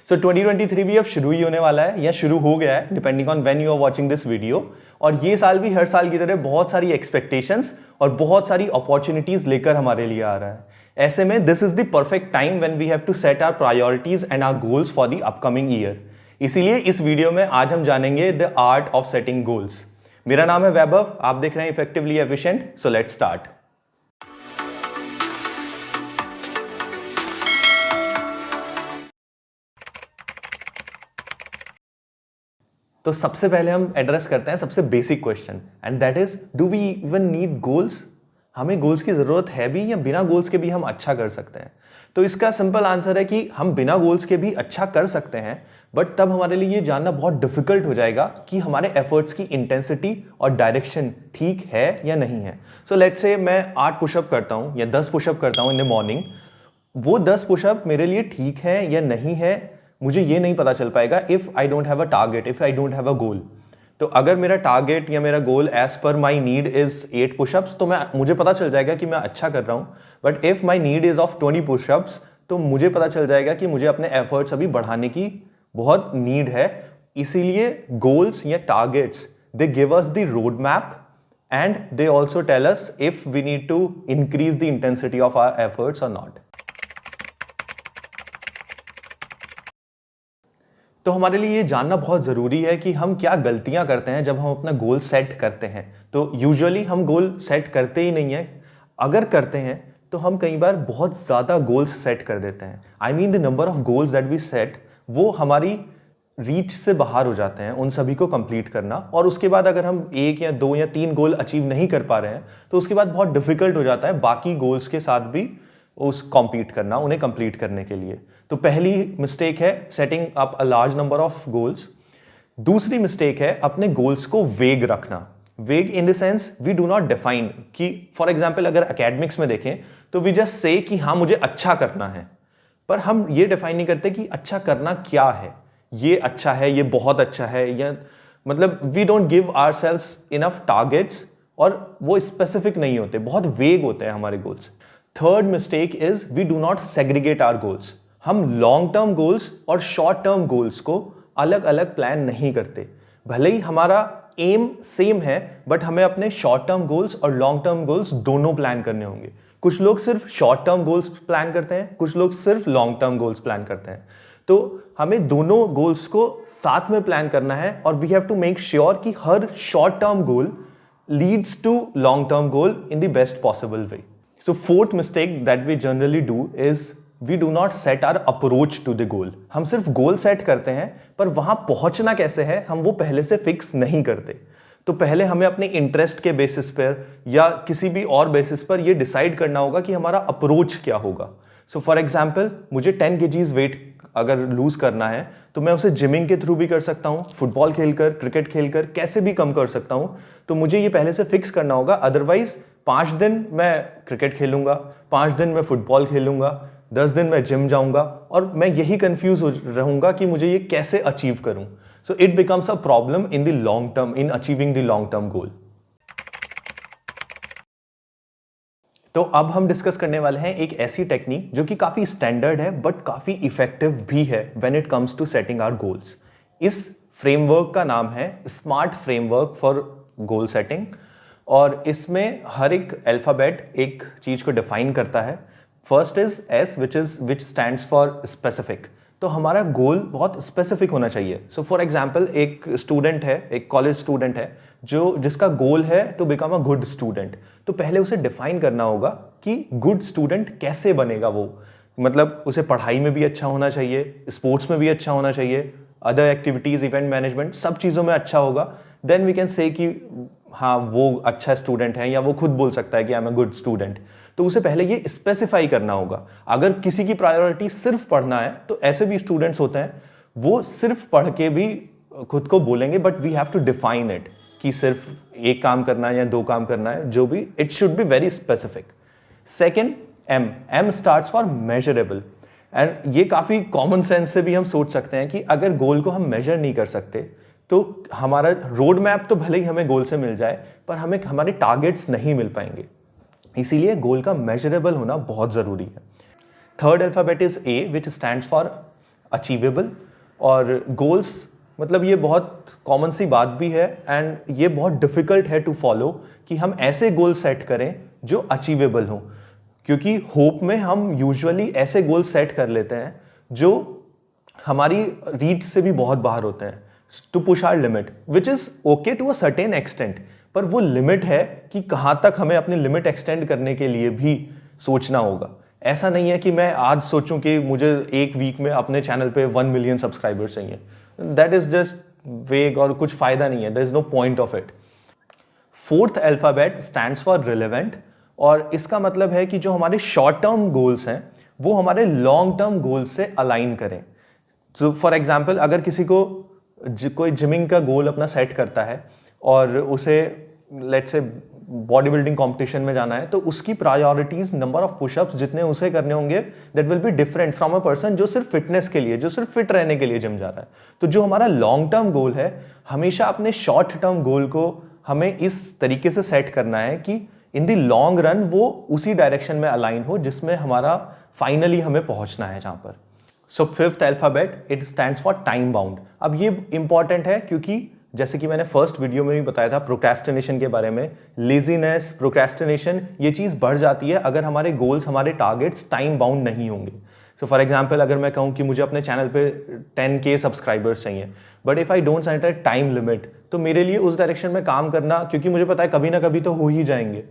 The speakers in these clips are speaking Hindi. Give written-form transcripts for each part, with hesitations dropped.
सो 2023 भी अब शुरू ही होने वाला है या शुरू हो गया है, depending on when you are watching this video. और ये साल भी हर साल की तरह बहुत सारी एक्सपेक्टेशंस और बहुत सारी अपॉर्चुनिटीज लेकर हमारे लिए आ रहा है। ऐसे में this is the perfect time when we have to set our priorities and our goals for the upcoming year. इसीलिए इस वीडियो में आज हम जानेंगे the art of setting goals. मेरा नाम है वैभव, आप देख रहे हैं effectively efficient. So let's start. तो सबसे पहले हम एड्रेस करते हैं सबसे basic question, and that is, do we even need goals? हमें गोल्स की जरूरत है भी, या बिना गोल्स के भी हम अच्छा कर सकते हैं? तो इसका सिंपल आंसर है कि हम बिना गोल्स के भी अच्छा कर सकते हैं, बट तब हमारे लिए ये जानना बहुत डिफिकल्ट हो जाएगा कि हमारे एफर्ट्स की इंटेंसिटी और डायरेक्शन ठीक है या नहीं है। सो लेट्स से मैं 8 पुशअप करता हूँ या 10 पुशअप करता हूँ इन द मॉर्निंग। वो 10 पुशअप मेरे लिए ठीक है या नहीं है, मुझे ये नहीं पता चल पाएगा if I don't have a target, if I don't have a goal. तो अगर मेरा टारगेट या मेरा goal as per my need is 8 pushups, तो मुझे पता चल जाएगा कि मैं अच्छा कर रहा हूँ। But if my need is of 20 pushups, तो मुझे पता चल जाएगा कि मुझे अपने एफर्ट्स अभी बढ़ाने की बहुत नीड है। इसीलिए गोल्स या targets, they give us the road map and they also tell us if we need to increase the intensity of our efforts और नॉट। तो हमारे लिए ये जानना बहुत ज़रूरी है कि हम क्या गलतियां करते हैं जब हम अपना गोल सेट करते हैं। तो यूजुअली हम गोल सेट करते ही नहीं हैं। अगर करते हैं तो हम कई बार बहुत ज़्यादा गोल्स सेट कर देते हैं। I mean the number of goals that we set, वो हमारी रीच से बाहर हो जाते हैं उन सभी को कंप्लीट करना। और उसके बाद अगर हम 1 या 2 या 3 गोल अचीव नहीं कर पा रहे हैं, तो उसके बाद बहुत डिफिकल्ट हो जाता है बाकी गोल्स के साथ भी उस कॉम्पीट करना, उन्हें कंप्लीट करने के लिए। तो पहली मिस्टेक है setting up a large number of goals. दूसरी मिस्टेक है अपने गोल्स को वेग रखना। Vague in the sense we do not define कि, फॉर एग्जांपल अगर एकेडमिक्स में देखें तो वी जस्ट से कि हाँ मुझे अच्छा करना है, पर हम ये डिफाइन नहीं करते कि अच्छा करना क्या है। ये अच्छा है, ये बहुत अच्छा है, या मतलब we don't give ourselves enough targets, और वो स्पेसिफिक नहीं होते, बहुत वेग होते हैं हमारे goals. Third mistake is we do not segregate our goals. हम लॉन्ग टर्म गोल्स और शॉर्ट टर्म गोल्स को अलग अलग प्लान नहीं करते। भले ही हमारा एम सेम है, बट हमें अपने शॉर्ट टर्म गोल्स और लॉन्ग टर्म गोल्स दोनों प्लान करने होंगे। कुछ लोग सिर्फ शॉर्ट टर्म गोल्स प्लान करते हैं, कुछ लोग सिर्फ लॉन्ग टर्म गोल्स प्लान करते हैं। तो हमें दोनों गोल्स को साथ में प्लान करना है, और we have to make sure कि हर short term goal leads to long term goal in the best possible way. So fourth mistake that we generally do is we do not set our approach to the goal. हम सिर्फ गोल सेट करते हैं, पर वहां पहुंचना कैसे है हम वो पहले से फिक्स नहीं करते। तो पहले हमें अपने इंटरेस्ट के बेसिस पर या किसी भी और बेसिस पर ये डिसाइड करना होगा कि हमारा अप्रोच क्या होगा। सो फॉर एग्जाम्पल, मुझे 10 kgs वेट अगर लूज करना है, तो मैं उसे जिमिंग के थ्रू भी कर सकता हूँ, फुटबॉल खेलकर, क्रिकेट खेलकर, कैसे भी कम कर सकता हूँ। तो मुझे ये पहले से फिक्स करना होगा, अदरवाइज 5 दिन मैं क्रिकेट खेलूंगा, 5 दिन मैं फुटबॉल खेलूंगा, 10 दिन मैं जिम जाऊंगा, और मैं यही कंफ्यूज रहूंगा कि मुझे ये कैसे अचीव करूं। So it becomes a problem in the long term, in achieving the long term गोल। तो अब हम डिस्कस करने वाले हैं एक ऐसी टेक्निक जो कि काफी स्टैंडर्ड है बट काफी इफेक्टिव भी है when it comes to setting our goals. इस फ्रेमवर्क का नाम है smart framework for goal setting, और इसमें हर एक अल्फाबेट एक चीज को डिफाइन करता है। First is S, which stands for specific. तो हमारा गोल बहुत स्पेसिफिक होना चाहिए। सो फॉर एग्जाम्पल, एक स्टूडेंट है, एक कॉलेज स्टूडेंट है जिसका गोल है to become a good student. तो पहले उसे डिफाइन करना होगा कि गुड स्टूडेंट कैसे बनेगा वो। मतलब उसे पढ़ाई में भी अच्छा होना चाहिए, स्पोर्ट्स में भी अच्छा होना चाहिए, अदर एक्टिविटीज, इवेंट मैनेजमेंट, सब चीज़ों में अच्छा होगा। देन वी कैन से कि हाँ वो अच्छा स्टूडेंट है, या वो खुद बोल सकता है कि I am a good student. तो उसे पहले ये स्पेसिफाई करना होगा। अगर किसी की प्रायोरिटी सिर्फ पढ़ना है, तो ऐसे भी स्टूडेंट्स होते हैं, वो सिर्फ पढ़ के भी खुद को बोलेंगे, but we have to define it कि सिर्फ एक काम करना है या 2 काम करना है, जो भी, it should be very specific. Second, M starts for measurable. And ये काफ़ी कॉमन सेंस से भी हम सोच सकते हैं कि अगर गोल को हम मेजर नहीं कर सकते, तो हमारा रोड मैप तो भले ही हमें गोल से मिल जाए, पर हमें हमारे टारगेट्स नहीं मिल पाएंगे। इसीलिए गोल का मेजरेबल होना बहुत ज़रूरी है। Third alphabet is a, which stands for achievable. और गोल्स मतलब ये बहुत कॉमन सी बात भी है एंड ये बहुत डिफ़िकल्ट है टू फॉलो कि हम ऐसे गोल सेट करें जो अचीवेबल हों, क्योंकि होप में हम यूजुअली ऐसे गोल सेट कर लेते हैं जो हमारी रीच से भी बहुत बाहर होते हैं, to push our limit, which is okay to a certain extent. पर वो लिमिट है कि कहाँ तक हमें अपनी लिमिट एक्सटेंड करने के लिए भी सोचना होगा। ऐसा नहीं है कि मैं आज सोचूं कि मुझे एक वीक में अपने चैनल पे 1 मिलियन सब्सक्राइबर्स चाहिए। दैट इज जस्ट वेग और कुछ फायदा नहीं है, there is no point of it. Fourth alphabet stands for relevant, और इसका मतलब है कि जो हमारे शॉर्ट टर्म गोल्स हैं वो हमारे लॉन्ग टर्म गोल्स से अलाइन करें। तो फॉर एग्जाम्पल, अगर किसी को कोई जिमिंग का गोल अपना सेट करता है और उसे let's say body building competition में जाना है, तो उसकी प्रायोरिटीज, नंबर ऑफ पुशअप्स जितने उसे करने होंगे, that will be different from a person जो सिर्फ फिटनेस के लिए, जो सिर्फ फिट रहने के लिए जिम जा रहा है। तो जो हमारा लॉन्ग टर्म गोल है, हमेशा अपने शॉर्ट टर्म गोल को हमें इस तरीके से सेट करना है कि इन द लॉन्ग रन वो उसी डायरेक्शन में अलाइन हो जिसमें हमारा फाइनली हमें पहुंचना है जहां पर। So fifth alphabet, it stands for time bound. अब ये इंपॉर्टेंट है क्योंकि जैसे कि मैंने फर्स्ट वीडियो में भी बताया था प्रोक्रेस्टिनेशन के बारे में, लेजीनेस, प्रोक्रेस्टिनेशन, ये चीज़ बढ़ जाती है अगर हमारे गोल्स, हमारे टारगेट्स टाइम बाउंड नहीं होंगे। सो फॉर एग्जाम्पल, अगर मैं कहूँ कि मुझे अपने चैनल पे 10K सब्सक्राइबर्स चाहिए, but if I don't set a time limit, तो मेरे लिए उस डायरेक्शन में काम करना, क्योंकि मुझे पता है कभी ना कभी तो हो ही जाएंगे,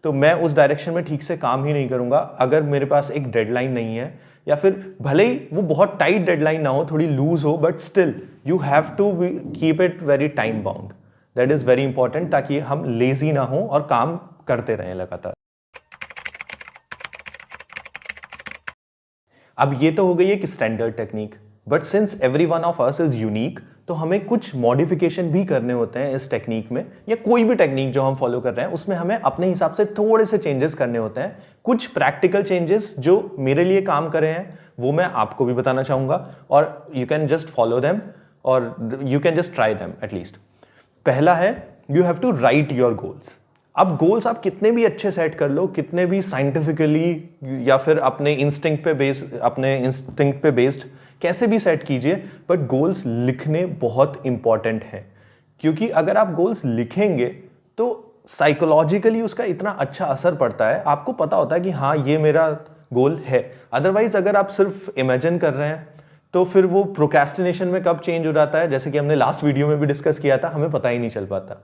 तो मैं उस डायरेक्शन में ठीक से काम ही नहीं करूँगा अगर मेरे पास एक डेडलाइन नहीं है, या फिर भले ही वो बहुत टाइट डेडलाइन ना हो, थोड़ी लूज हो, but still you have to keep it very time bound. That is very important, ताकि हम लेजी ना हो और काम करते रहें लगातार। अब ये तो हो गई एक standard technique, but since every one of us is unique, तो हमें कुछ मॉडिफिकेशन भी करने होते हैं इस टेक्निक में, या कोई भी टेक्निक जो हम फॉलो कर रहे हैं उसमें हमें अपने हिसाब से थोड़े से चेंजेस करने होते हैं। कुछ प्रैक्टिकल चेंजेस जो मेरे लिए काम करे हैं वो मैं आपको भी बताना चाहूँगा, और you can just follow them, और you can just try them at least. पहला है, you have to write your goals. अब गोल्स आप कितने भी अच्छे सेट कर लो, कितने भी साइंटिफिकली या फिर अपने इंस्टिंक्ट पे बेस्ड कैसे भी सेट कीजिए, बट गोल्स लिखने बहुत इंपॉर्टेंट हैं। क्योंकि अगर आप गोल्स लिखेंगे तो साइकोलॉजिकली उसका इतना अच्छा असर पड़ता है, आपको पता होता है कि हाँ ये मेरा गोल है। अदरवाइज अगर आप सिर्फ इमेजिन कर रहे हैं तो फिर वो प्रोक्रेस्टिनेशन में कब चेंज हो जाता है, जैसे कि हमने लास्ट वीडियो में भी डिस्कस किया था, हमें पता ही नहीं चल पाता।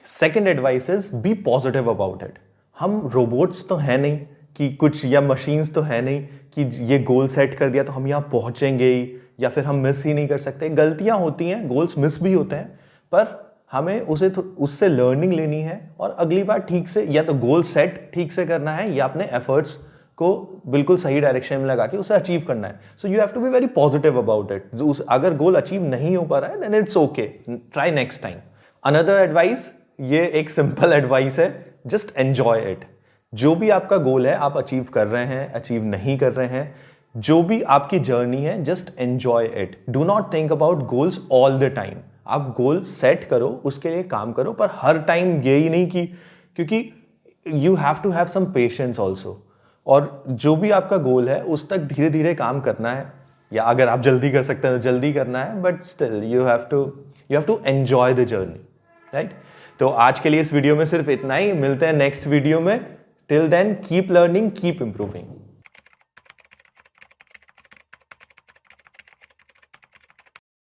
Second advice is be positive about it. हम रोबोट्स तो हैं नहीं कि कुछ, या मशीन्स तो है नहीं कि ये गोल सेट कर दिया तो हम यहाँ पहुंचेंगे ही, या फिर हम मिस ही नहीं कर सकते। गलतियां होती हैं, गोल्स मिस भी होते हैं, पर हमें उससे लर्निंग लेनी है और अगली बार ठीक से या तो गोल सेट ठीक से करना है, या अपने एफर्ट्स को बिल्कुल सही डायरेक्शन में लगा के उसे अचीव करना है। So you have to be very positive about it. अगर गोल अचीव नहीं हो पा रहा है देन it's okay, try next time. Another advice, ये एक सिंपल एडवाइस है, जस्ट एंजॉय इट। जो भी आपका गोल है, आप अचीव कर रहे हैं, अचीव नहीं कर रहे हैं, जो भी आपकी जर्नी है, just enjoy it. Do not think about goals all the time. आप गोल सेट करो, उसके लिए काम करो, पर हर टाइम यही नहीं कि, क्योंकि you have to have some patience also. और जो भी आपका गोल है उस तक धीरे धीरे काम करना है, या अगर आप जल्दी कर सकते हैं तो जल्दी करना है, but still you have to enjoy the journey, right. तो आज के लिए इस वीडियो में सिर्फ इतना ही, मिलते हैं नेक्स्ट वीडियो में। Till then keep learning, keep improving.